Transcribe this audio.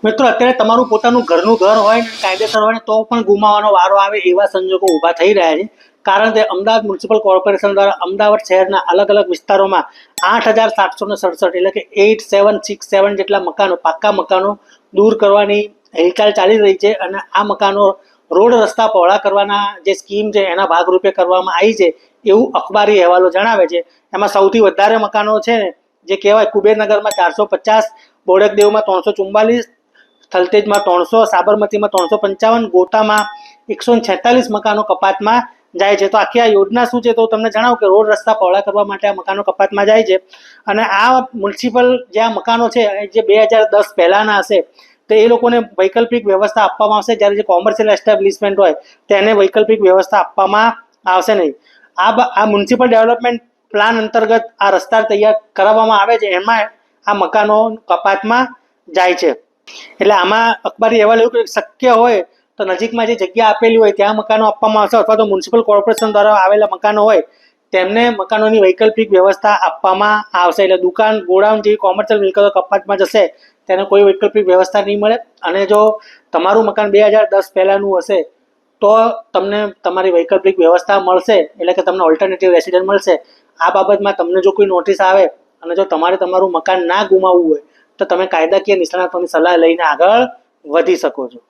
મિત્રો અત્યારે તમારું પોતાનું ઘરનું ઘર હોય ને કાયદેસર હોય ને તો પણ ગુમાવવાનો વારો આવે એવા સંજોગો ઊભા થઈ રહ્યા છે. કારણ કે અમદાવાદ મ્યુનિસિપલ કોર્પોરેશન દ્વારા અમદાવાદ શહેરના અલગ અલગ વિસ્તારોમાં 8,767 એટલે કે 8767 જેટલા મકાનો પાક્કા મકાનો દૂર કરવાની હિલચાલ ચાલી રહી છે. અને આ મકાનો રોડ રસ્તા પહોળા કરવાના જે સ્કીમ છે એના ભાગરૂપે કરવામાં આવી છે એવું અખબારી અહેવાલો જણાવે છે. એમાં સૌથી વધારે મકાનો છે જે કહેવાય કુબેરનગરમાં 450, બોડકદેવમાં 344, થલતેજમાં 300, સાબરમતીમાં 355, ગોતામાં 146 મકાનો કપાતમાં જાય છે. તો આખી આ યોજના શું છે તો તમને જણાવું કે રોડ રસ્તા પહોળા કરવા માટે આ મકાનો કપાતમાં જાય છે. અને આ મ્યુનિસિપલ જે આ મકાનો છે જે 2010 પહેલાના હશે તો એ લોકોને વૈકલ્પિક વ્યવસ્થા આપવામાં આવશે, જ્યારે જે કોમર્શિયલ એસ્ટાબ્લિશમેન્ટ હોય તેને વૈકલ્પિક વ્યવસ્થા આપવામાં આવશે નહીં. આ મ્યુનિસિપલ ડેવલપમેન્ટ પ્લાન અંતર્ગત આ રસ્તા તૈયાર કરાવવામાં આવે છે, એમાં આ મકાનો કપાતમાં જાય છે. એટલે આમાં અખબારી અહેવાલ એવું કે શક્ય હોય તો નજીકમાં જે જગ્યા આપેલી હોય ત્યાં મકાનો આપવામાં આવશે, અથવા તો મ્યુનિસિપલ કોર્પોરેશન દ્વારા આવેલા મકાનો હોય તેમને મકાનોની વૈકલ્પિક વ્યવસ્થા આપવામાં આવશે. એટલે દુકાન, ગોડાઉન જેવી કોમર્શિયલ મિલકતો કપાતમાં જશે તેને કોઈ વૈકલ્પિક વ્યવસ્થા નહીં મળે. અને જો તમારું મકાન 2010 પહેલાંનું હશે તો તમને તમારી વૈકલ્પિક વ્યવસ્થા મળશે, એટલે કે તમને ઓલ્ટરનેટિવ રેસિડન્ટ મળશે. આ બાબતમાં તમને જો કોઈ નોટિસ આવે અને જો તમારે તમારું મકાન ના ગુમાવવું હોય તો તમે કાયદાકીય નિષ્ણાતોની સલાહ લઈને આગળ વધી શકો છો.